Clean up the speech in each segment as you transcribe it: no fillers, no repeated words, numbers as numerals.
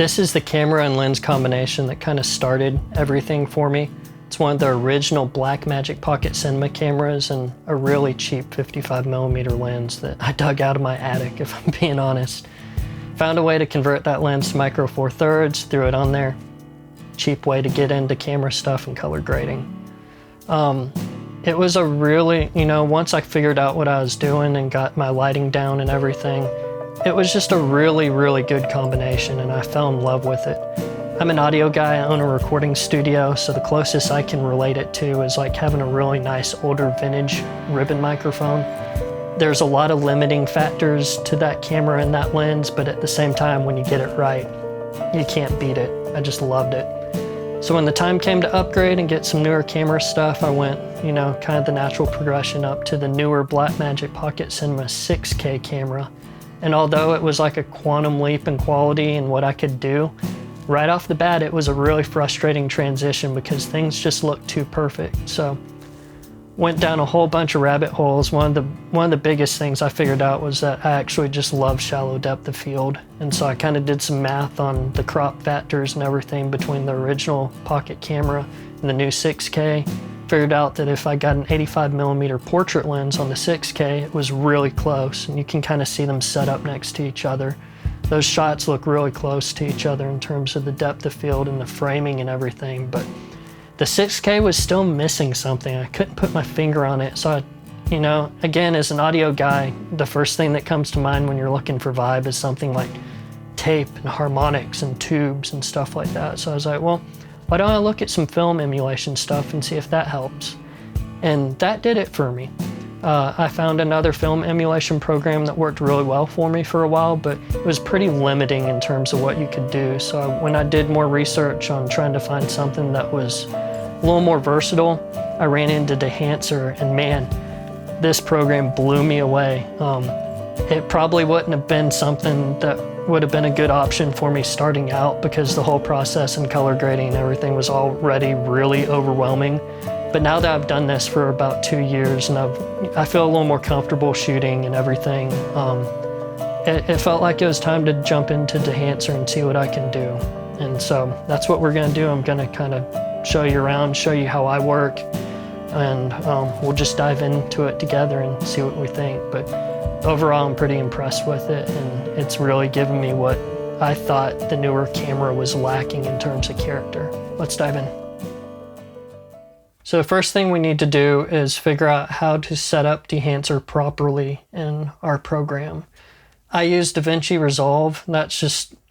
This is the camera and lens combination that kind of started everything for me. It's one of the original Blackmagic Pocket Cinema cameras and a really cheap 55mm lens that I dug out of my attic, if I'm being honest. Found a way to convert that lens to micro four thirds, threw it on there. Cheap way to get into camera stuff and color grading. It was a really, once I figured out what I was doing and got my lighting down and everything, it was just a really, really good combination, and I fell in love with it. I'm an audio guy, I own a recording studio, so the closest I can relate it to is like having a really nice older vintage ribbon microphone. There's a lot of limiting factors to that camera and that lens, but at the same time, when you get it right, you can't beat it. I just loved it. So when the time came to upgrade and get some newer camera stuff, I went, kind of the natural progression up to the newer Blackmagic Pocket Cinema 6K camera. And although it was like a quantum leap in quality and what I could do, right off the bat, it was a really frustrating transition because things just looked too perfect. So went down a whole bunch of rabbit holes. One of the biggest things I figured out was that I actually just love shallow depth of field. And so I kind of did some math on the crop factors and everything between the original pocket camera and the new 6K. Figured out that if I got an 85mm portrait lens on the 6K, it was really close, and you can kind of see them set up next to each other. Those shots look really close to each other in terms of the depth of field and the framing and everything, but the 6K was still missing something. I couldn't put my finger on it. So again, as an audio guy, the first thing that comes to mind when you're looking for vibe is something like tape and harmonics and tubes and stuff like that. So I was like, well, why don't I look at some film emulation stuff and see if that helps? And that did it for me. I found another film emulation program that worked really well for me for a while, but it was pretty limiting in terms of what you could do. So when I did more research on trying to find something that was a little more versatile, I ran into Dehancer, and man, this program blew me away. It probably wouldn't have been something that would have been a good option for me starting out because the whole process and color grading and everything was already really overwhelming. But now that I've done this for about 2 years and I feel a little more comfortable shooting and everything, it felt like it was time to jump into Dehancer and see what I can do. And so that's what we're gonna do. I'm gonna kind of show you around, show you how I work, and we'll just dive into it together and see what we think. But overall, I'm pretty impressed with it, and it's really given me what I thought the newer camera was lacking in terms of character. Let's dive in. So the first thing we need to do is figure out how to set up Dehancer properly in our program. I use DaVinci Resolve.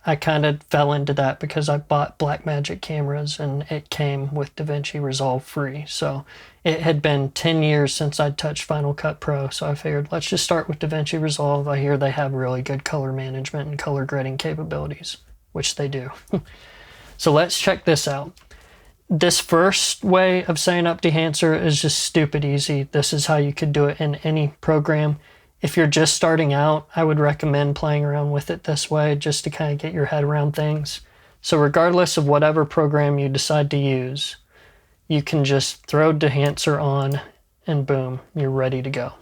I kind of fell into that because I bought Blackmagic cameras and it came with DaVinci Resolve free. So it had been 10 years since I'd touched Final Cut Pro, so I figured let's just start with DaVinci Resolve. I hear they have really good color management and color grading capabilities, which they do. So let's check this out. This first way of setting up Dehancer is just stupid easy. This is how you could do it in any program. If you're just starting out, I would recommend playing around with it this way just to kind of get your head around things. So regardless of whatever program you decide to use, you can just throw Dehancer on and boom, you're ready to go.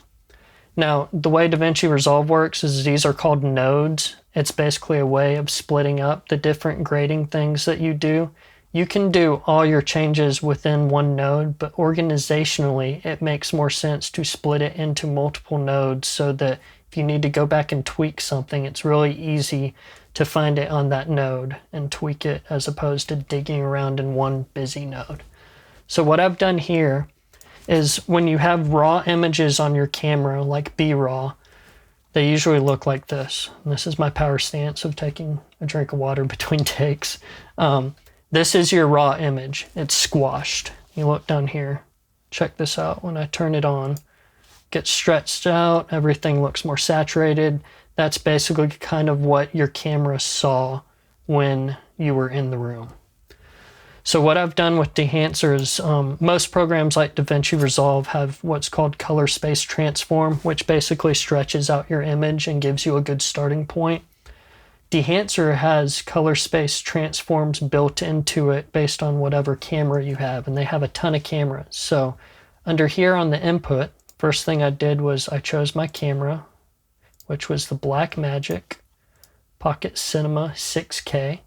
Now, the way DaVinci Resolve works is these are called nodes. It's basically a way of splitting up the different grading things that you do. You can do all your changes within one node, but organizationally, it makes more sense to split it into multiple nodes so that if you need to go back and tweak something, it's really easy to find it on that node and tweak it as opposed to digging around in one busy node. So what I've done here is when you have raw images on your camera, like B-RAW, they usually look like this. And this is my power stance of taking a drink of water between takes. This is your raw image. It's squashed. You look down here. Check this out. When I turn it on, it gets stretched out. Everything looks more saturated. That's basically kind of what your camera saw when you were in the room. So what I've done with Dehancer is most programs like DaVinci Resolve have what's called color space transform, which basically stretches out your image and gives you a good starting point. Dehancer has color space transforms built into it based on whatever camera you have, and they have a ton of cameras. So under here on the input, first thing I did was I chose my camera, which was the Blackmagic Pocket Cinema 6K.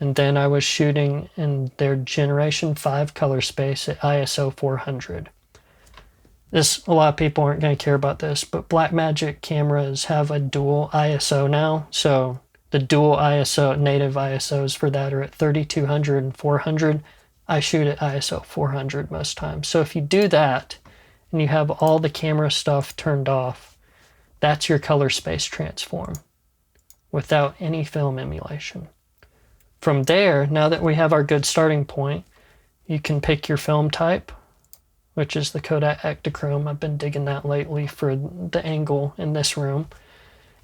And then I was shooting in their Generation 5 color space at ISO 400. A lot of people aren't going to care about this, but Blackmagic cameras have a dual ISO now. So the dual ISO, native ISOs for that are at 3200 and 400. I shoot at ISO 400 most times. So if you do that and you have all the camera stuff turned off, that's your color space transform without any film emulation. From there, now that we have our good starting point, you can pick your film type, which is the Kodak Ektachrome. I've been digging that lately for the angle in this room.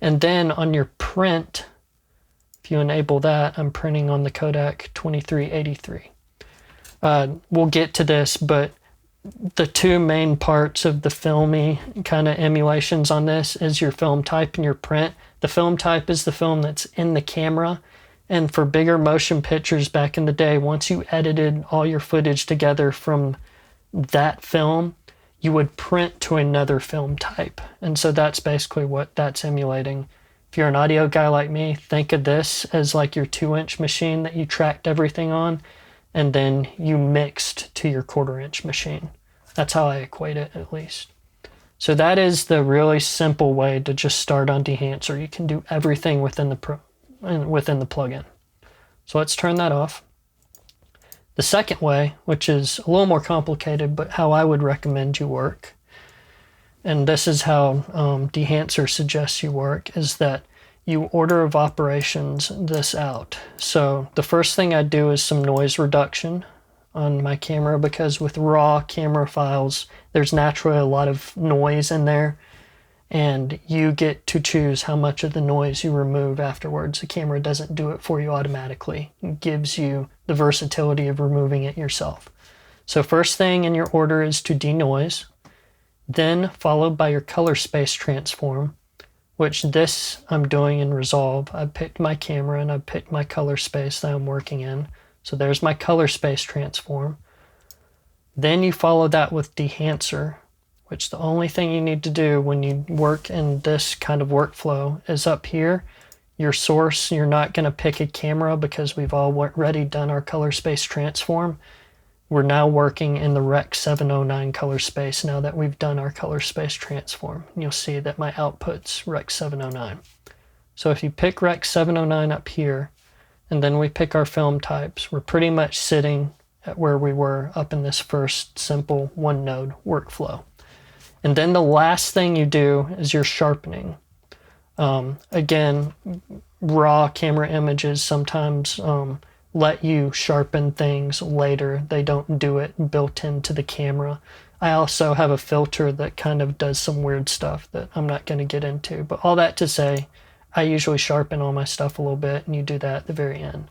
And then on your print, if you enable that, I'm printing on the Kodak 2383. We'll get to this, but the two main parts of the filmy kind of emulations on this is your film type and your print. The film type is the film that's in the camera. And for bigger motion pictures back in the day, once you edited all your footage together from that film, you would print to another film type. And so that's basically what that's emulating. If you're an audio guy like me, think of this as like your 2-inch machine that you tracked everything on, and then you mixed to your 1/4-inch machine. That's how I equate it, at least. So that is the really simple way to just start on Dehancer. You can do everything within the plugin. So let's turn that off. The second way, which is a little more complicated, but how I would recommend you work, and this is how Dehancer suggests you work, is that you order of operations this out. So the first thing I do is some noise reduction on my camera, because with raw camera files, there's naturally a lot of noise in there, and you get to choose how much of the noise you remove afterwards. The camera doesn't do it for you automatically. It gives you the versatility of removing it yourself. So first thing in your order is to denoise, then followed by your color space transform, which this I'm doing in Resolve. I picked my camera and I picked my color space that I'm working in. So there's my color space transform. Then you follow that with Dehancer, which the only thing you need to do when you work in this kind of workflow is up here, your source. You're not going to pick a camera because we've already done our color space transform. We're now working in the Rec 709 color space now that we've done our color space transform. You'll see that my output's Rec 709. So if you pick Rec 709 up here, and then we pick our film types, we're pretty much sitting at where we were up in this first simple one node workflow. And then the last thing you do is your sharpening. Again, raw camera images sometimes let you sharpen things later. They don't do it built into the camera. I also have a filter that kind of does some weird stuff that I'm not going to get into. But all that to say, I usually sharpen all my stuff a little bit, and you do that at the very end.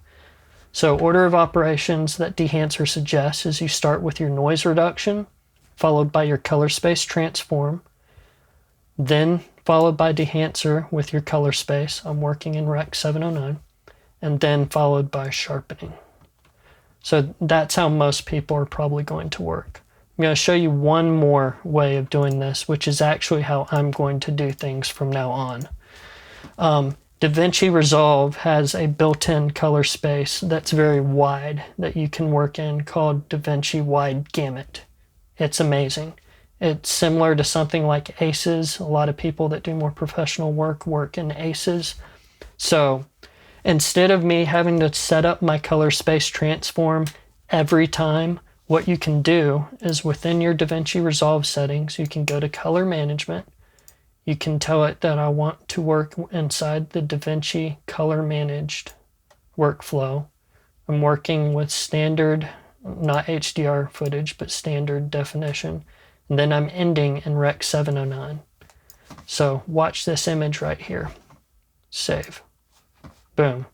So order of operations that Dehancer suggests is you start with your noise reduction, followed by your color space transform, then followed by Dehancer with your color space. I'm working in Rec 709, and then followed by sharpening. So that's how most people are probably going to work. I'm going to show you one more way of doing this, which is actually how I'm going to do things from now on. DaVinci Resolve has a built-in color space that's very wide that you can work in called DaVinci Wide Gamut. It's amazing. It's similar to something like Aces. A lot of people that do more professional work in Aces. So instead of me having to set up my color space transform every time, what you can do is within your DaVinci Resolve settings, you can go to color management. You can tell it that I want to work inside the DaVinci color managed workflow. I'm working with standard, not HDR footage, but standard definition. And then I'm ending in Rec 709. So watch this image right here. Save. Boom.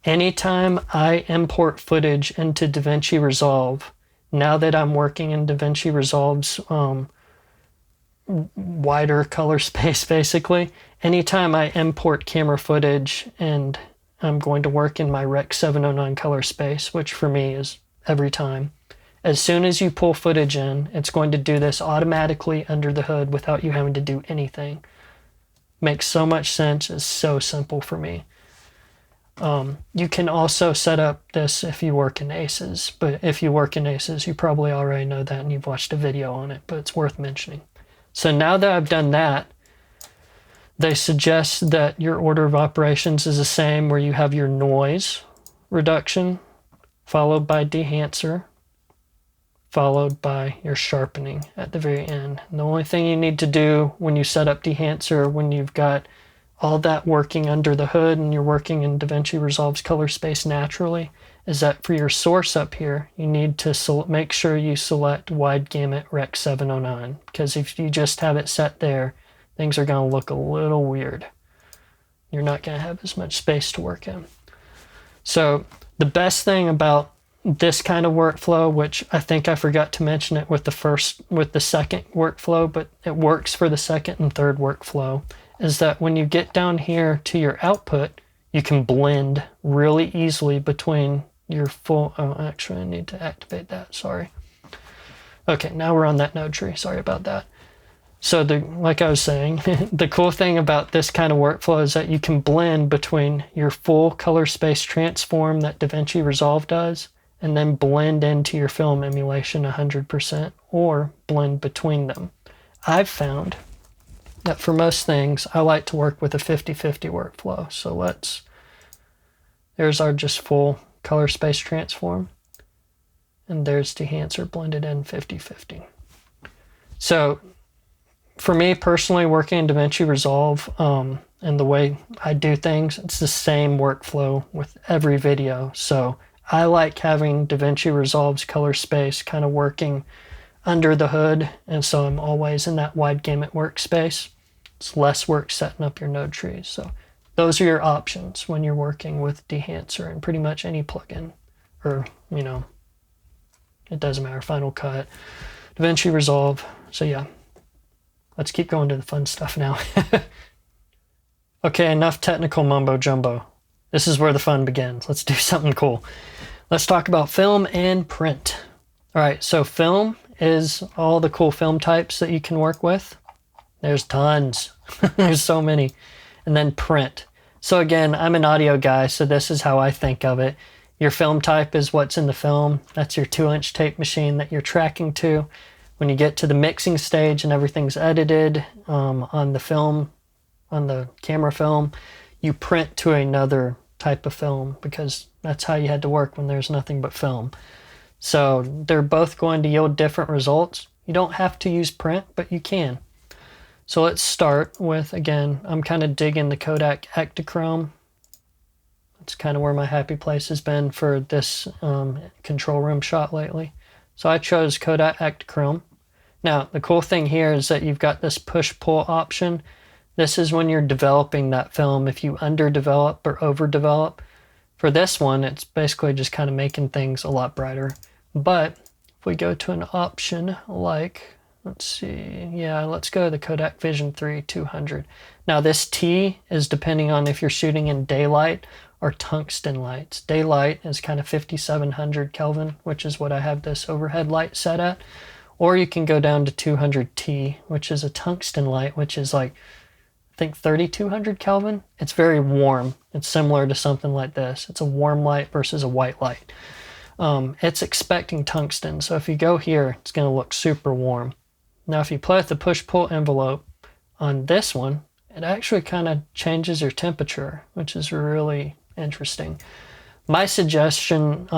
Anytime I import footage into DaVinci Resolve, now that I'm working in DaVinci Resolve's wider color space, basically, anytime I import camera footage and I'm going to work in my Rec 709 color space, which for me is every time, as soon as you pull footage in, it's going to do this automatically under the hood without you having to do anything. Makes so much sense. It's so simple for me. You can also set up this if you work in Aces, but if you work in Aces, you probably already know that and you've watched a video on it, but it's worth mentioning. So now that I've done that, they suggest that your order of operations is the same, where you have your noise reduction, followed by Dehancer, followed by your sharpening at the very end. And the only thing you need to do when you set up Dehancer, when you've got all that working under the hood and you're working in DaVinci Resolve's color space naturally, is that for your source up here, you need to make sure you select Wide Gamut Rec 709, because if you just have it set there, things are going to look a little weird. You're not going to have as much space to work in. So the best thing about this kind of workflow, which I think I forgot to mention it with the second workflow, but it works for the second and third workflow, is that when you get down here to your output, you can blend really easily between your full, oh, actually I need to activate that, sorry. Okay, now we're on that node tree, sorry about that. So like I was saying, the cool thing about this kind of workflow is that you can blend between your full color space transform that DaVinci Resolve does, and then blend into your film emulation 100%, or blend between them. I've found that for most things, I like to work with a 50-50 workflow. So there's our just full color space transform, and there's Dehancer blended in 50-50. So for me personally, working in DaVinci Resolve and the way I do things, it's the same workflow with every video. So I like having DaVinci Resolve's color space kind of working under the hood, and so I'm always in that wide gamut workspace. It's less work setting up your node trees. So those are your options when you're working with Dehancer and pretty much any plugin, or it doesn't matter, Final Cut, DaVinci Resolve. So yeah, let's keep going to the fun stuff now. Okay, enough technical mumbo jumbo. This is where the fun begins. Let's do something cool. Let's talk about film and print. All right, so film is all the cool film types that you can work with. There's tons. There's so many. And then print. So again, I'm an audio guy, so this is how I think of it. Your film type is what's in the film. That's your 2-inch tape machine that you're tracking to. When you get to the mixing stage and everything's edited on the film, on the camera film, you print to another type of film, because that's how you had to work when there's nothing but film. So they're both going to yield different results. You don't have to use print, but you can. So let's start with, again, I'm kind of digging the Kodak Ektachrome. That's kind of where my happy place has been for this control room shot lately. So I chose Kodak Ektachrome. Now, the cool thing here is that you've got this push-pull option. This is when you're developing that film, if you underdevelop or overdevelop. For this one, it's basically just kind of making things a lot brighter. But if we go to an option like, let's see, yeah, let's go to the Kodak Vision 3 200. Now this T is depending on if you're shooting in daylight or tungsten lights. Daylight is kind of 5700 Kelvin, which is what I have this overhead light set at. Or you can go down to 200T, which is a tungsten light, which is like, I think 3200 Kelvin. It's very warm. It's similar to something like this. It's a warm light versus a white light. It's expecting tungsten, so if you go here, it's going to look super warm. Now if you play with the push-pull envelope on this one, it actually kind of changes your temperature, which is really interesting. My suggestion,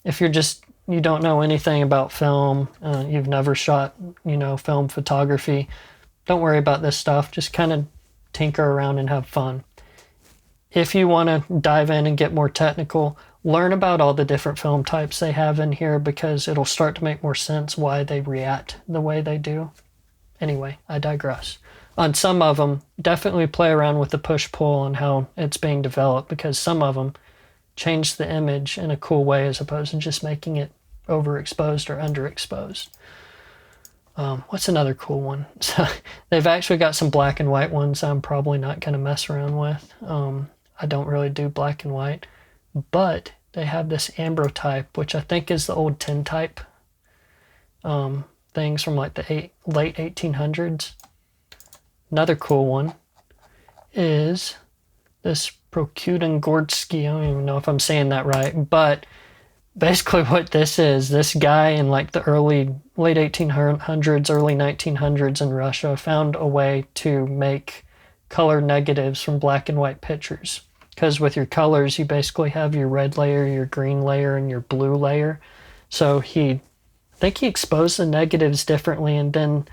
if you don't know anything about film, you've never shot, film photography, don't worry about this stuff. Just kind of tinker around and have fun. If you want to dive in and get more technical, learn about all the different film types they have in here, because it'll start to make more sense why they react the way they do. Anyway, I digress. On some of them, definitely play around with the push-pull and how it's being developed, because some of them change the image in a cool way as opposed to just making it overexposed or underexposed. What's another cool one? So they've actually got some black and white ones I'm probably not going to mess around with. I don't really do black and white, but they have this ambrotype, which I think is the old tintype things from like the late 1800s. Another cool one is this Prokudengordsky. I don't even know if I'm saying that right, but basically what this is, this guy in like the late 1800s, early 1900s in Russia found a way to make color negatives from black and white pictures. Because with your colors, you basically have your red layer, your green layer, and your blue layer. So I think he exposed the negatives differently and then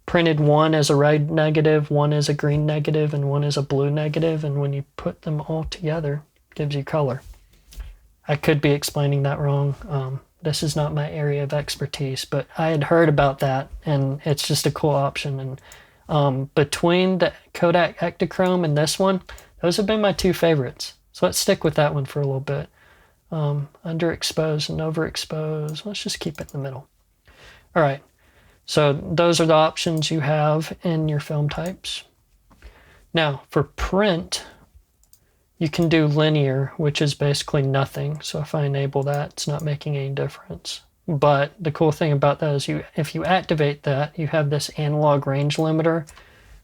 printed one as a red negative, one as a green negative, and one as a blue negative. And when you put them all together, it gives you color. I could be explaining that wrong. This is not my area of expertise, but I had heard about that, and it's just a cool option. And between the Kodak Ektachrome and this one, those have been my two favorites. So let's stick with that one for a little bit. Underexposed and overexposed. Let's just keep it in the middle. All right. So those are the options you have in your film types. Now for print, you can do linear, which is basically nothing. So if I enable that, it's not making any difference. But the cool thing about that is if you activate that, you have this analog range limiter,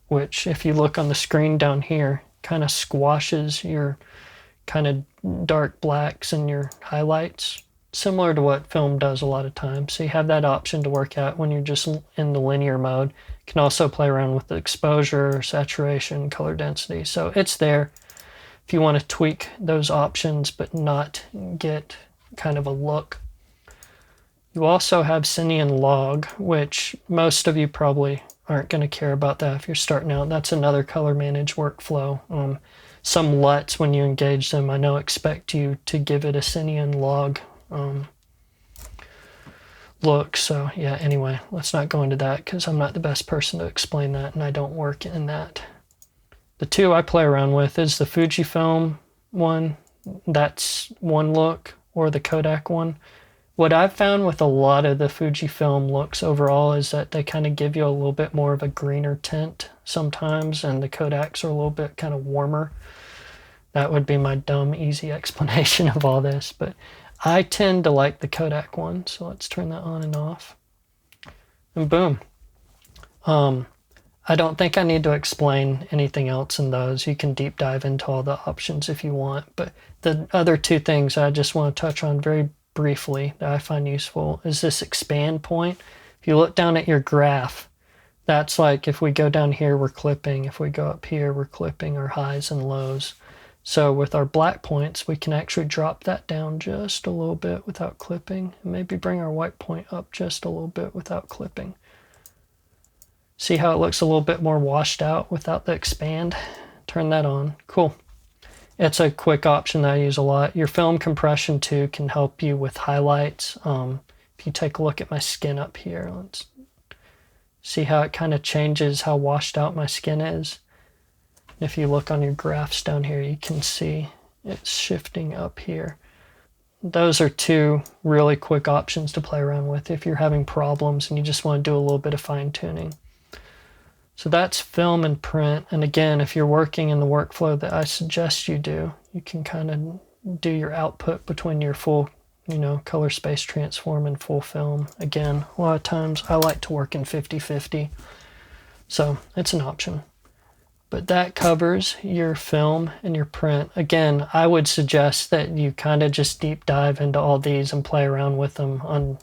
which if you look on the screen down here, kind of squashes your kind of dark blacks and your highlights, similar to what film does a lot of times. So you have that option to work out when you're just in the linear mode. You can also play around with the exposure, saturation, color density. So it's there if you want to tweak those options but not get kind of a look. You also have Cine and Log, which most of you probably aren't going to care about that if you're starting out. That's another color manage workflow. Some LUTs, when you engage them, I know expect you to give it a Cine and Log look. So yeah, anyway, let's not go into that because I'm not the best person to explain that and I don't work in that. The two I play around with is the Fujifilm one, that's one look, or the Kodak one. What I've found with a lot of the Fujifilm looks overall is that they kind of give you a little bit more of a greener tint sometimes, and the Kodaks are a little bit kind of warmer. That would be my dumb, easy explanation of all this, but I tend to like the Kodak one, so let's turn that on and off. And boom. I don't think I need to explain anything else in those. You can deep dive into all the options if you want, but the other two things I just want to touch on very briefly that I find useful is this expand point. If you look down at your graph, that's like if we go down here, we're clipping. If we go up here, we're clipping our highs and lows. So with our black points, we can actually drop that down just a little bit without clipping, and maybe bring our white point up just a little bit without clipping. See how it looks a little bit more washed out without the expand? Turn that on. Cool. It's a quick option that I use a lot. Your film compression too can help you with highlights. If you take a look at my skin up here, let's see how it kind of changes how washed out my skin is. If you look on your graphs down here, you can see it's shifting up here. Those are two really quick options to play around with if you're having problems and you just want to do a little bit of fine tuning. So that's film and print. And again, if you're working in the workflow that I suggest you do, you can kind of do your output between your full, color space transform and full film. Again, a lot of times I like to work in 50-50. So it's an option. But that covers your film and your print. Again, I would suggest that you kind of just deep dive into all these and play around with them on,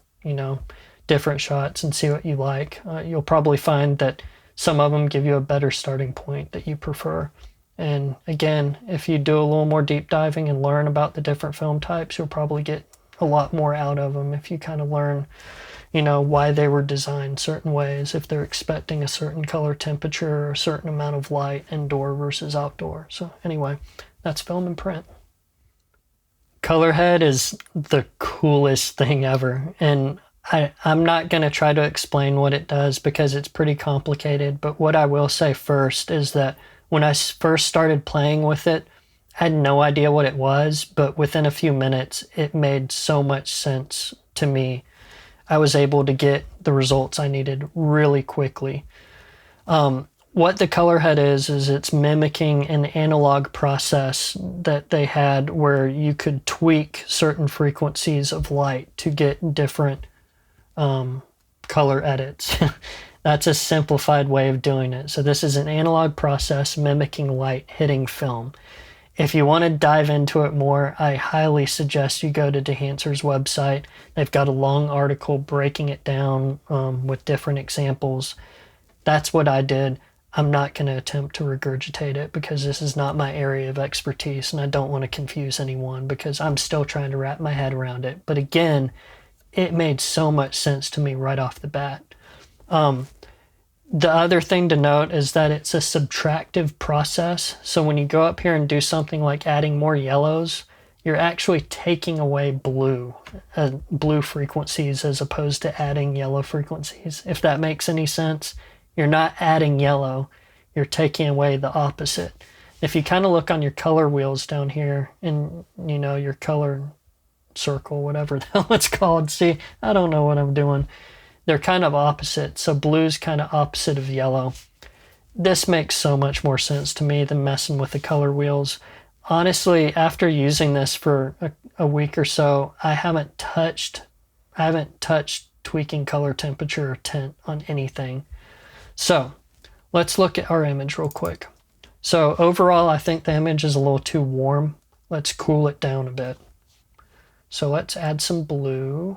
different shots and see what you like. You'll probably find that some of them give you a better starting point that you prefer. And again, if you do a little more deep diving and learn about the different film types, you'll probably get a lot more out of them if you kind of learn, why they were designed certain ways, if they're expecting a certain color temperature or a certain amount of light indoor versus outdoor. So anyway, that's film and print. Colorhead is the coolest thing ever. And I'm not going to try to explain what it does because it's pretty complicated, but what I will say first is that when I first started playing with it, I had no idea what it was, but within a few minutes, it made so much sense to me. I was able to get the results I needed really quickly. What the Colorhead is it's mimicking an analog process that they had where you could tweak certain frequencies of light to get different color edits. That's a simplified way of doing it. So this is an analog process mimicking light hitting film. If you want to dive into it more, I highly suggest you go to Dehancer's website. They've got a long article breaking it down with different examples. That's what I did. I'm not going to attempt to regurgitate it because this is not my area of expertise, and I don't want to confuse anyone because I'm still trying to wrap my head around it. But again, it made so much sense to me right off the bat. The other thing to note is that it's a subtractive process. So when you go up here and do something like adding more yellows, you're actually taking away blue frequencies as opposed to adding yellow frequencies, if that makes any sense. You're not adding yellow, you're taking away the opposite. If you kind of look on your color wheels down here and, you know, your color circle, whatever the hell it's called. See, I don't know what I'm doing. They're kind of opposite. So blue's kind of opposite of yellow. This makes so much more sense to me than messing with the color wheels. Honestly, after using this for a week or so, I haven't touched tweaking color temperature or tint on anything. So let's look at our image real quick. So overall, I think the image is a little too warm. Let's cool it down a bit. So let's add some blue.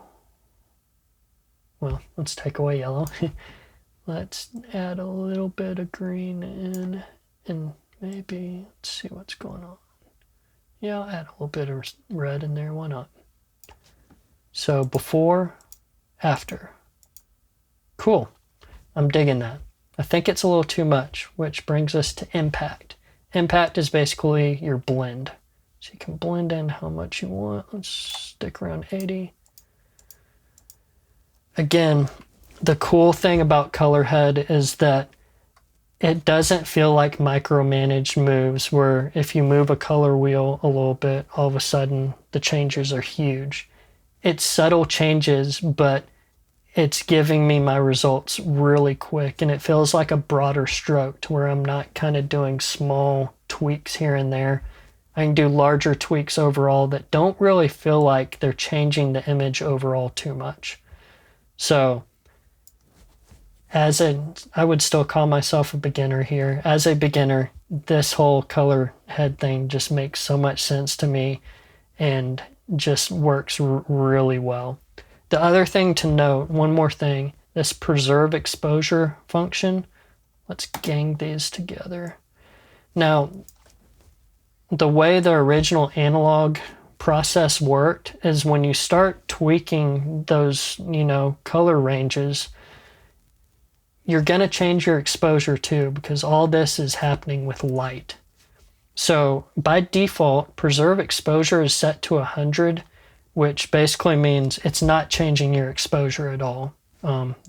Well, let's take away yellow. Let's add a little bit of green in, and maybe, let's see what's going on. Yeah, I'll add a little bit of red in there, why not? So before, after. Cool, I'm digging that. I think it's a little too much, which brings us to impact. Impact is basically your blend. So you can blend in how much you want. Let's stick around 80. Again, the cool thing about Colorhead is that it doesn't feel like micromanaged moves where if you move a color wheel a little bit, all of a sudden the changes are huge. It's subtle changes, but it's giving me my results really quick, and it feels like a broader stroke to where I'm not kind of doing small tweaks here and there. I can do larger tweaks overall that don't really feel like they're changing the image overall too much. So I would still call myself a beginner here. As a beginner, this whole color head thing just makes so much sense to me and just works really well. The other thing to note, one more thing, this preserve exposure function. Let's gang these together. Now, the way the original analog process worked is when you start tweaking those, color ranges, you're going to change your exposure too, because all this is happening with light. So by default, preserve exposure is set to 100, which basically means it's not changing your exposure at all.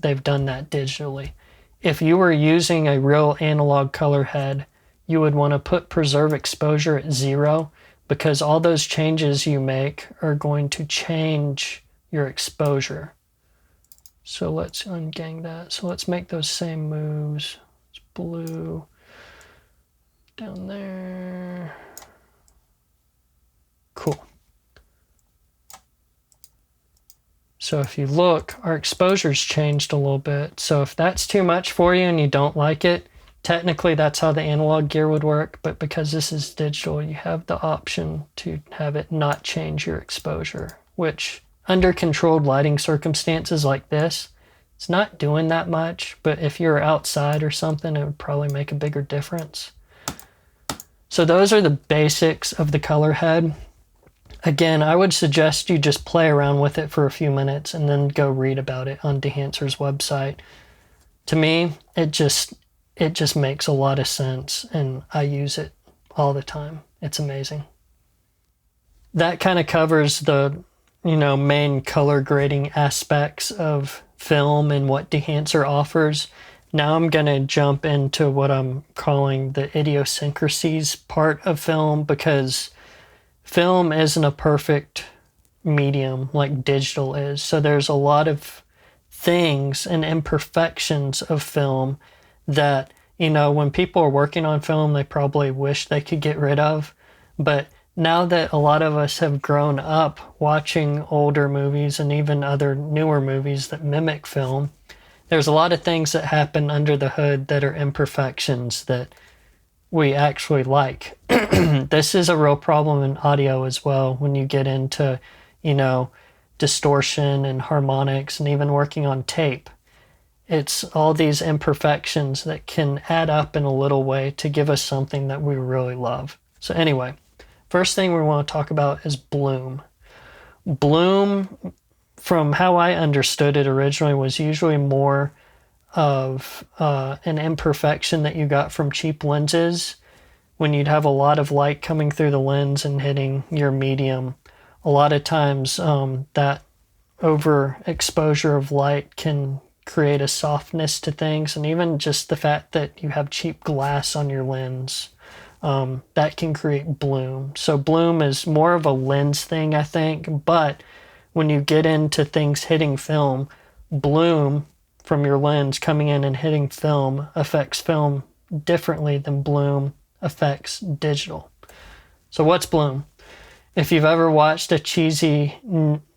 They've done that digitally. If you were using a real analog color head, you would want to put preserve exposure at 0, because all those changes you make are going to change your exposure. So let's ungang that. So let's make those same moves. It's blue down there. Cool. So if you look, our exposure's changed a little bit. So if that's too much for you and you don't like it, technically that's how the analog gear would work, but because this is digital, you have the option to have it not change your exposure, which under controlled lighting circumstances like this, it's not doing that much, but if you're outside or something, it would probably make a bigger difference. So those are the basics of the color head. Again, I would suggest you just play around with it for a few minutes and then go read about it on Dehancer's website. To me, it just makes a lot of sense, and I use it all the time. It's amazing. That kind of covers the, main color grading aspects of film and what Dehancer offers. Now I'm going to jump into what I'm calling the idiosyncrasies part of film, because film isn't a perfect medium like digital is. So there's a lot of things and imperfections of film that, when people are working on film, they probably wish they could get rid of. But now that a lot of us have grown up watching older movies and even other newer movies that mimic film, there's a lot of things that happen under the hood that are imperfections that we actually like. This is a real problem in audio as well when you get into, you know, distortion and harmonics and even working on tape. It's all these imperfections that can add up in a little way to give us something that we really love. So anyway, first thing we want to talk about is bloom. Bloom, from how I understood it originally, was usually more of an imperfection that you got from cheap lenses when you'd have a lot of light coming through the lens and hitting your medium. A lot of times that overexposure of light can create a softness to things, and even just the fact that you have cheap glass on your lens, that can create bloom. So bloom is more of a lens thing, I think, but when you get into things hitting film, bloom from your lens coming in and hitting film affects film differently than bloom affects digital. So what's bloom? If you've ever watched a cheesy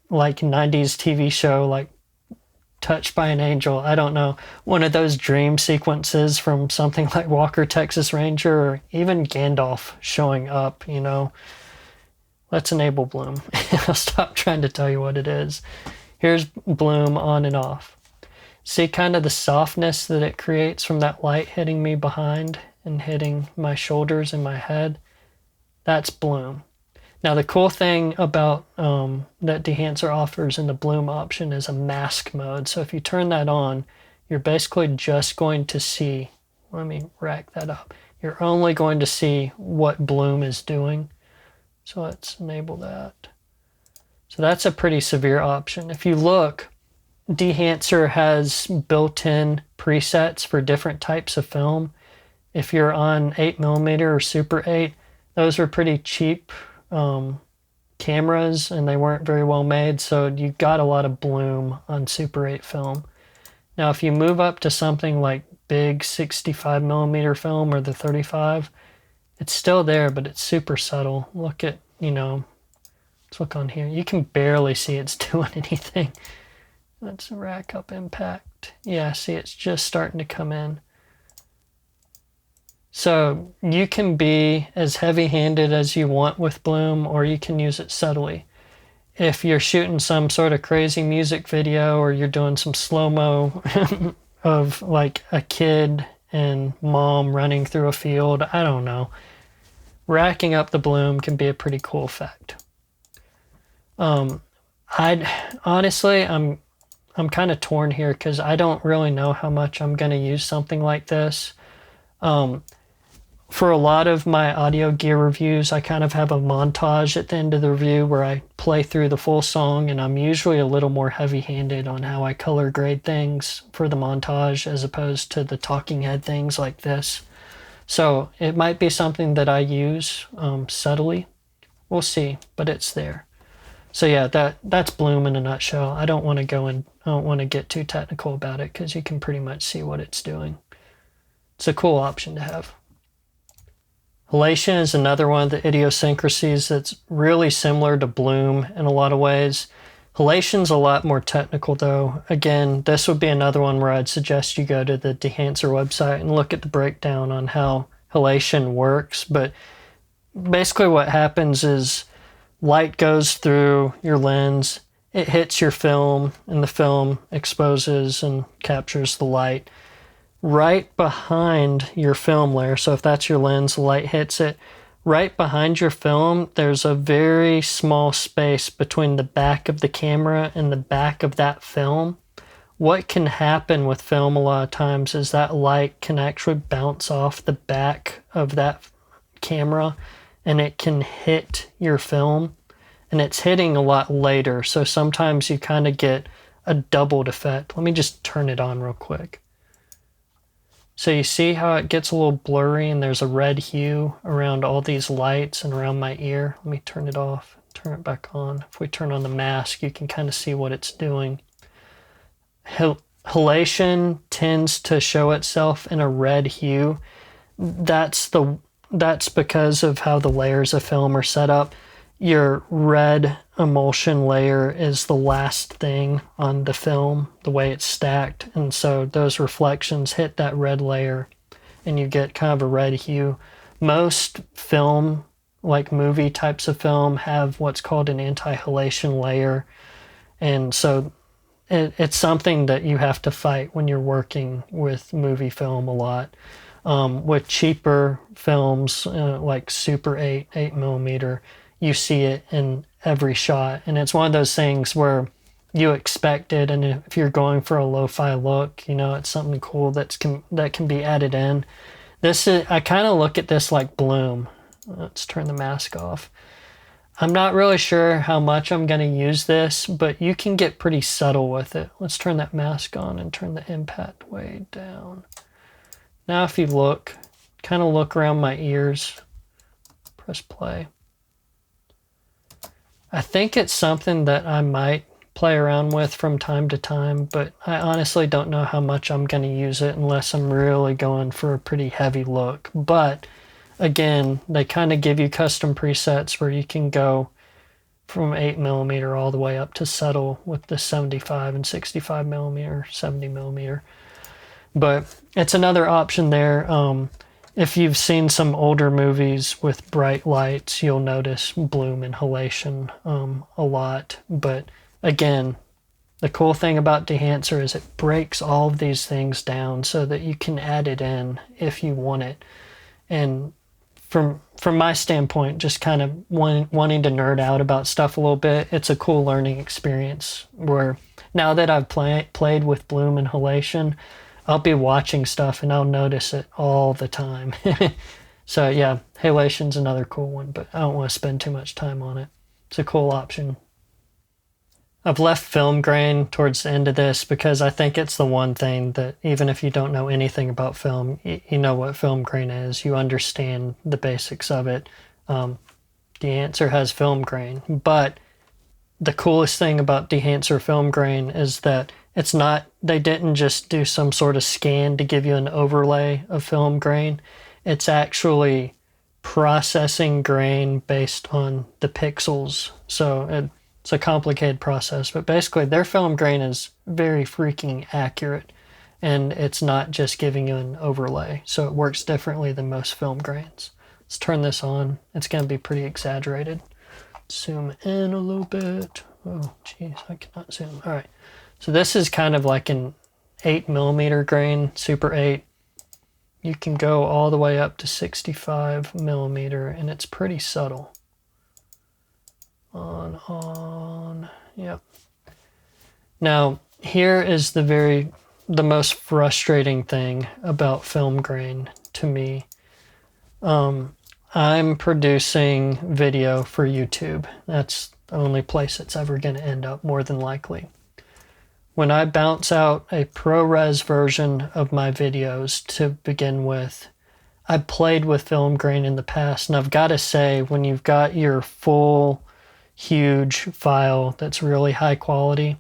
like 90s TV show like Touched by an Angel, I don't know, one of those dream sequences from something like Walker, Texas Ranger, or even Gandalf showing up, you know, let's enable bloom. I'll stop trying to tell you what it is. Here's bloom on and off. See kind of the softness that it creates from that light hitting me behind and hitting my shoulders and my head? That's bloom. Now the cool thing about that Dehancer offers in the bloom option is a mask mode. So if you turn that on, you're basically just going to see, let me rack that up. You're only going to see what bloom is doing. So let's enable that. So that's a pretty severe option. If you look, Dehancer has built-in presets for different types of film. If you're on 8mm or Super 8, those are pretty cheap cameras and they weren't very well made, so you got a lot of bloom on Super 8 film. Now if you move up to something like big 65mm film or the 35, it's still there, but it's super subtle. Look at, you know, let's look on here. You can barely see it's doing anything. Let's rack up impact. Yeah, see, it's just starting to come in. So you can be as heavy-handed as you want with bloom, or you can use it subtly. If you're shooting some sort of crazy music video, or you're doing some slow-mo of like a kid and mom running through a field, I don't know, racking up the bloom can be a pretty cool effect. Honestly, I'm kind of torn here because I don't really know how much I'm going to use something like this. For a lot of my audio gear reviews, I kind of have a montage at the end of the review where I play through the full song, and I'm usually a little more heavy-handed on how I color grade things for the montage as opposed to the talking head things like this. So it might be something that I use subtly. We'll see, but it's there. So yeah, that's bloom in a nutshell. I don't want to get too technical about it because you can pretty much see what it's doing. It's a cool option to have. Halation is another one of the idiosyncrasies that's really similar to bloom in a lot of ways. Halation's a lot more technical though. Again, this would be another one where I'd suggest you go to the Dehancer website and look at the breakdown on how halation works. But basically what happens is light goes through your lens, it hits your film, and the film exposes and captures the light. Right behind your film layer, so if that's your lens, the light hits it. Right behind your film, there's a very small space between the back of the camera and the back of that film. What can happen with film a lot of times is that light can actually bounce off the back of that camera and it can hit your film, and it's hitting a lot later, so sometimes you kind of get a doubled effect. Let me just turn it on real quick. So you see how it gets a little blurry and there's a red hue around all these lights and around my ear. Let me turn it off, turn it back on. If we turn on the mask, you can kind of see what it's doing. Halation tends to show itself in a red hue. That's because of how the layers of film are set up. Your red emulsion layer is the last thing on the film, the way it's stacked, and so those reflections hit that red layer and you get kind of a red hue. Most film, like movie types of film, have what's called an anti-halation layer. And so it's something that you have to fight when you're working with movie film a lot. With cheaper films like Super 8 millimeter, you see it in every shot. And it's one of those things where you expect it, and if you're going for a lo-fi look, you know, it's something cool that can be added in. I kind of look at this like bloom. Let's turn the mask off. I'm not really sure how much I'm going to use this, but you can get pretty subtle with it. Let's turn that mask on and turn the impact way down. Now if you look, kind of look around my ears, press play. I think it's something that I might play around with from time to time, but I honestly don't know how much I'm going to use it unless I'm really going for a pretty heavy look. But again, they kind of give you custom presets where you can go from 8 millimeter all the way up to subtle with the 75 and 65 millimeter, 70 millimeter. But it's another option there. If you've seen some older movies with bright lights, you'll notice bloom and halation a lot. But again, the cool thing about Dehancer is it breaks all of these things down so that you can add it in if you want it. And from my standpoint, just kind of wanting to nerd out about stuff a little bit, it's a cool learning experience where now that I've played with bloom and halation, I'll be watching stuff and I'll notice it all the time. So yeah, halation's another cool one, but I don't want to spend too much time on it. It's a cool option. I've left film grain towards the end of this because I think it's the one thing that even if you don't know anything about film, you know what film grain is. You understand the basics of it. Dehancer has film grain, but the coolest thing about Dehancer film grain is that it's not, they didn't just do some sort of scan to give you an overlay of film grain. It's actually processing grain based on the pixels. So it's a complicated process, but basically their film grain is very freaking accurate, and it's not just giving you an overlay. So it works differently than most film grains. Let's turn this on. It's going to be pretty exaggerated. Zoom in a little bit. Oh, geez, I cannot zoom. All right. So this is kind of like an 8 millimeter grain, Super 8. You can go all the way up to 65 millimeter, and it's pretty subtle. On, yep. Now, here is the most frustrating thing about film grain to me. I'm producing video for YouTube. That's the only place it's ever going to end up, more than likely. When I bounce out a ProRes version of my videos to begin with, I played with film grain in the past, and I've got to say, when you've got your full huge file that's really high quality,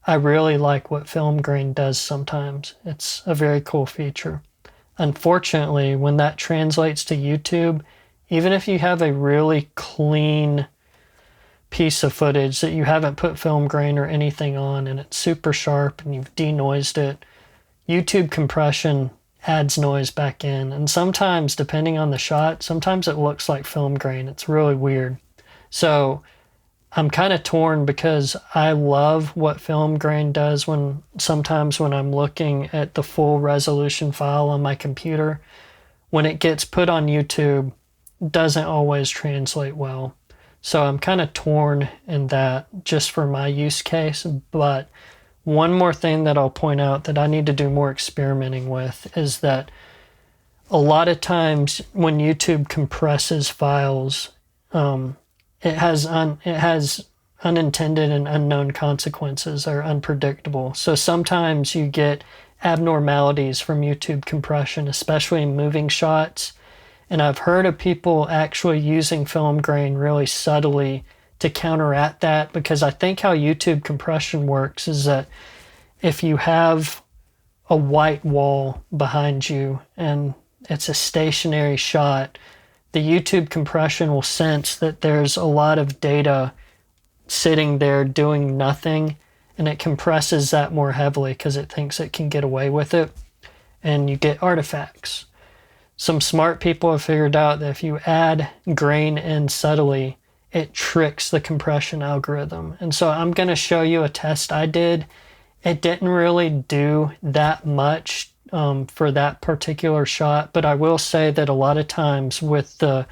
I really like what film grain does sometimes. It's a very cool feature. Unfortunately, when that translates to YouTube, even if you have a really clean piece of footage that you haven't put film grain or anything on and it's super sharp and you've denoised it, YouTube compression adds noise back in. And sometimes, depending on the shot, sometimes it looks like film grain. It's really weird. So I'm kind of torn because I love what film grain does sometimes when I'm looking at the full resolution file on my computer. When it gets put on YouTube, it doesn't always translate well. So I'm kind of torn in that just for my use case. But one more thing that I'll point out that I need to do more experimenting with is that a lot of times when YouTube compresses files, it has unintended and unknown consequences, or unpredictable. So sometimes you get abnormalities from YouTube compression, especially in moving shots. And I've heard of people actually using film grain really subtly to counteract that, because I think how YouTube compression works is that if you have a white wall behind you and it's a stationary shot, the YouTube compression will sense that there's a lot of data sitting there doing nothing, and it compresses that more heavily because it thinks it can get away with it, and you get artifacts. Some smart people have figured out that if you add grain in subtly, it tricks the compression algorithm. And so I'm going to show you a test I did. It didn't really do that much for that particular shot, but I will say that a lot of times with the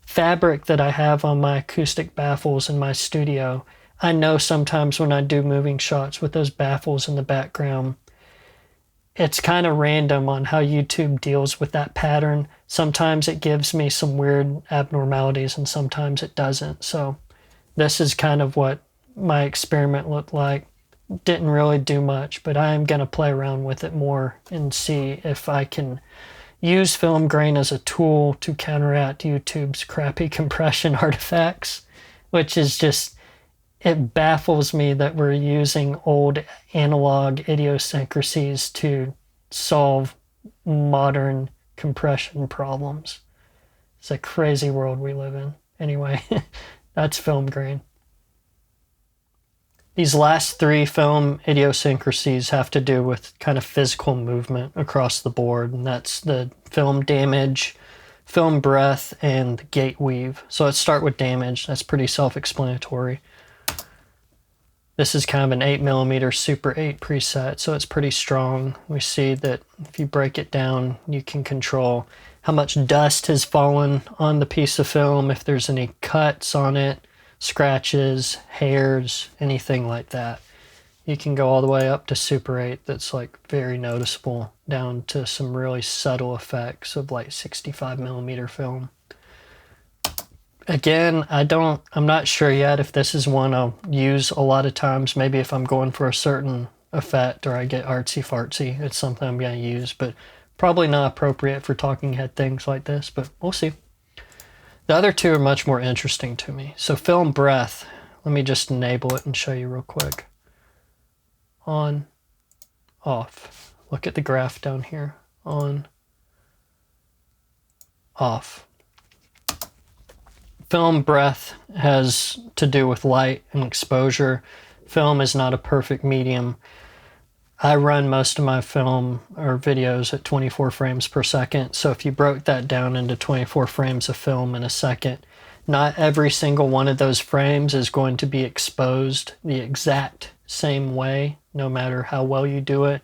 fabric that I have on my acoustic baffles in my studio, I know sometimes when I do moving shots with those baffles in the background, it's kind of random on how YouTube deals with that pattern. Sometimes it gives me some weird abnormalities and sometimes it doesn't. So this is kind of what my experiment looked like. Didn't really do much, but I am going to play around with it more and see if I can use film grain as a tool to counteract YouTube's crappy compression artifacts, which is just, it baffles me that we're using old analog idiosyncrasies to solve modern compression problems. It's a crazy world we live in. Anyway, that's film grain. These last three film idiosyncrasies have to do with kind of physical movement across the board, and that's the film damage, film breath, and the gate weave. So let's start with damage. That's pretty self-explanatory. This is kind of an 8mm Super 8 preset, so it's pretty strong. We see that if you break it down, you can control how much dust has fallen on the piece of film, if there's any cuts on it, scratches, hairs, anything like that. You can go all the way up to Super 8 that's like very noticeable, down to some really subtle effects of like 65mm film. Again, I'm not sure yet if this is one I'll use a lot of times. Maybe if I'm going for a certain effect or I get artsy fartsy, it's something I'm going to use, but probably not appropriate for talking head things like this, but we'll see. The other two are much more interesting to me. So film breath, let me just enable it and show you real quick. On, off. Look at the graph down here. On, off. Film breath has to do with light and exposure. Film is not a perfect medium. I run most of my film or videos at 24 frames per second. So if you broke that down into 24 frames of film in a second, not every single one of those frames is going to be exposed the exact same way, no matter how well you do it.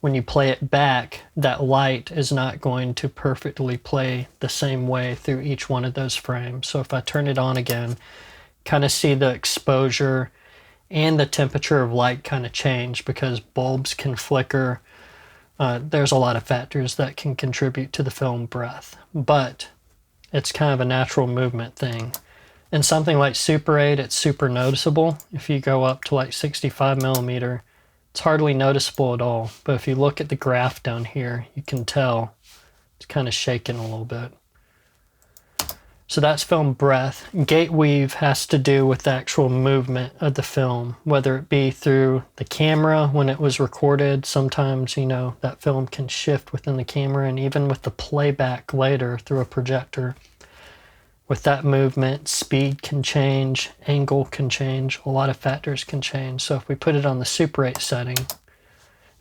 When you play it back, that light is not going to perfectly play the same way through each one of those frames. So if I turn it on again, kind of see the exposure and the temperature of light kind of change because bulbs can flicker. There's a lot of factors that can contribute to the film breath, but it's kind of a natural movement thing. In something like Super 8, it's super noticeable. If you go up to like 65mm, it's hardly noticeable at all. But if you look at the graph down here, you can tell it's kind of shaking a little bit. So that's film breath. Gate weave has to do with the actual movement of the film, whether it be through the camera when it was recorded. Sometimes, you know, that film can shift within the camera, and even with the playback later through a projector. With that movement, speed can change, angle can change, a lot of factors can change. So if we put it on the Super 8 setting.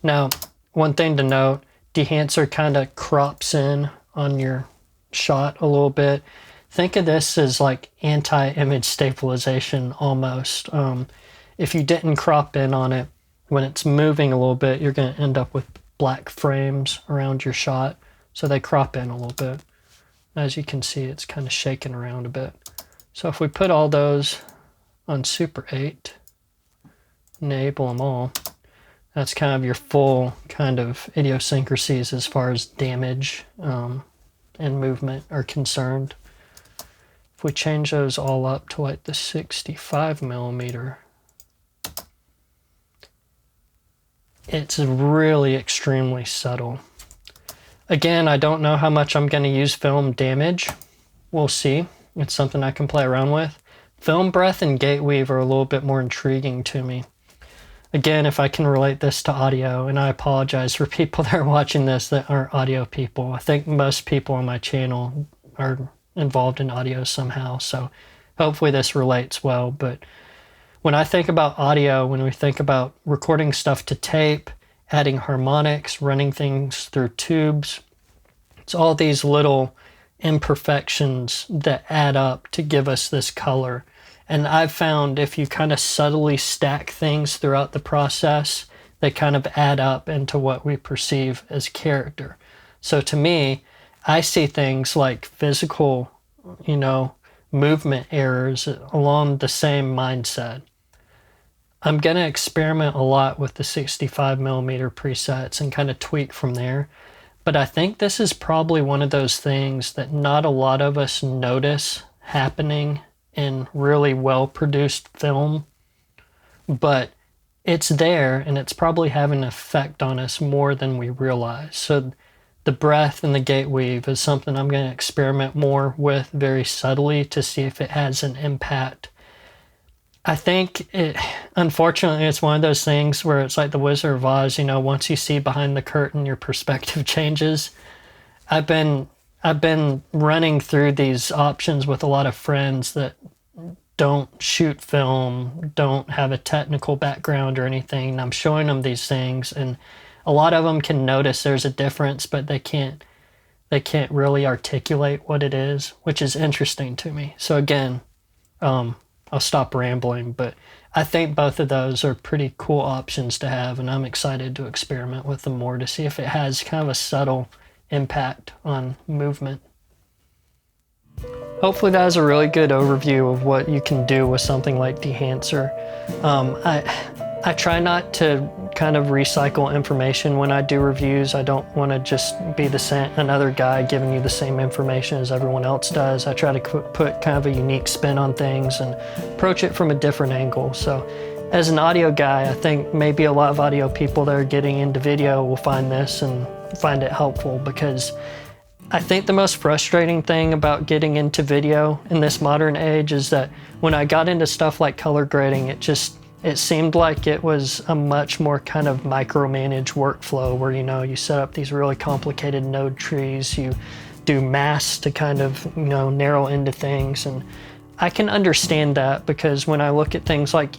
Now, one thing to note, Dehancer kind of crops in on your shot a little bit. Think of this as like anti-image stabilization almost. If you didn't crop in on it, when it's moving a little bit, you're going to end up with black frames around your shot. So they crop in a little bit. As you can see, it's kind of shaking around a bit. So if we put all those on Super 8, enable them all, that's kind of your full kind of idiosyncrasies as far as damage and movement are concerned. If we change those all up to like the 65mm, it's really extremely subtle. Again, I don't know how much I'm going to use film damage. We'll see. It's something I can play around with. Film breath and gate weave are a little bit more intriguing to me. Again, if I can relate this to audio, and I apologize for people that are watching this that aren't audio people. I think most people on my channel are involved in audio somehow, so hopefully this relates well. But when I think about audio, when we think about recording stuff to tape, adding harmonics, running things through tubes, It's all these little imperfections that add up to give us this color. And I've found if you kind of subtly stack things throughout the process, they kind of add up into what we perceive as character. So to me, I see things like physical, movement errors along the same mindset. I'm going to experiment a lot with the 65mm presets and kind of tweak from there. But I think this is probably one of those things that not a lot of us notice happening in really well-produced film, but it's there and it's probably having an effect on us more than we realize. So the breath and the gate weave is something I'm going to experiment more with very subtly to see if it has an impact. I think unfortunately, it's one of those things where it's like the Wizard of Oz, once you see behind the curtain, your perspective changes. I've been running through these options with a lot of friends that don't shoot film, don't have a technical background or anything. And I'm showing them these things, and a lot of them can notice there's a difference, but they can't really articulate what it is, which is interesting to me. So again, I'll stop rambling, but I think both of those are pretty cool options to have, and I'm excited to experiment with them more to see if it has kind of a subtle impact on movement. Hopefully that is a really good overview of what you can do with something like Dehancer. I try not to kind of recycle information when I do reviews. I don't want to just be another guy giving you the same information as everyone else does. I try to put kind of a unique spin on things and approach it from a different angle. So as an audio guy, I think maybe a lot of audio people that are getting into video will find this and find it helpful, because I think the most frustrating thing about getting into video in this modern age is that when I got into stuff like color grading, it seemed like it was a much more kind of micromanaged workflow where, you set up these really complicated node trees, you do masks to kind of, narrow into things. And I can understand that, because when I look at things like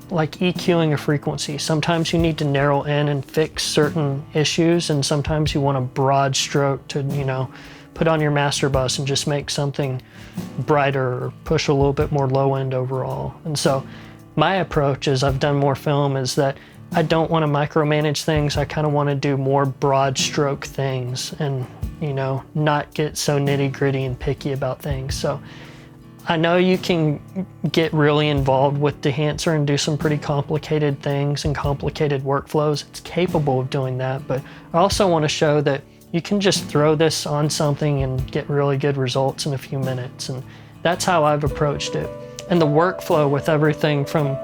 EQing a frequency, sometimes you need to narrow in and fix certain issues, and sometimes you want a broad stroke to, put on your master bus and just make something brighter or push a little bit more low end overall. And so my approach, as I've done more film, is that I don't want to micromanage things. I kind of want to do more broad stroke things and, not get so nitty gritty and picky about things. So I know you can get really involved with Dehancer and do some pretty complicated things and complicated workflows. It's capable of doing that, but I also want to show that you can just throw this on something and get really good results in a few minutes. And that's how I've approached it. And the workflow with everything from,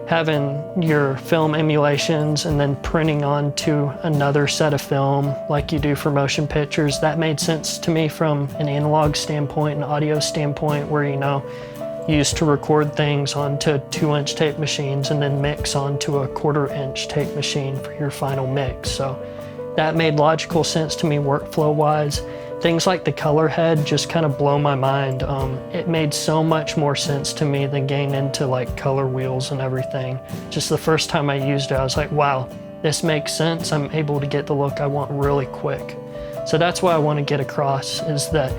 having your film emulations and then printing onto another set of film like you do for motion pictures, that made sense to me from an analog standpoint, an audio standpoint, where, you used to record things onto 2-inch tape machines and then mix onto a 1/4-inch tape machine for your final mix. So that made logical sense to me workflow-wise. Things like the color head just kind of blow my mind. It made so much more sense to me than getting into like color wheels and everything. Just the first time I used it, I was like, wow, this makes sense. I'm able to get the look I want really quick. So that's what I want to get across, is that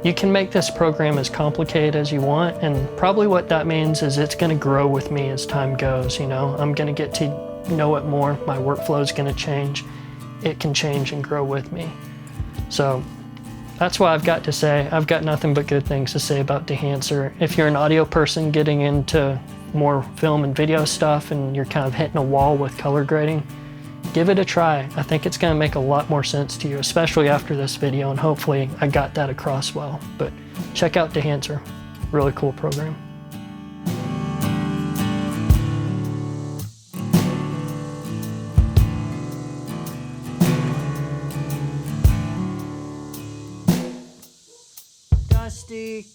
you can make this program as complicated as you want, and probably what that means is it's going to grow with me as time goes. I'm going to get to know it more. My workflow is going to change. It can change and grow with me. So that's what I've got to say. I've got nothing but good things to say about Dehancer. If you're an audio person getting into more film and video stuff and you're kind of hitting a wall with color grading, give it a try. I think it's going to make a lot more sense to you, especially after this video, and hopefully I got that across well. But check out Dehancer. Really cool program. Dusty.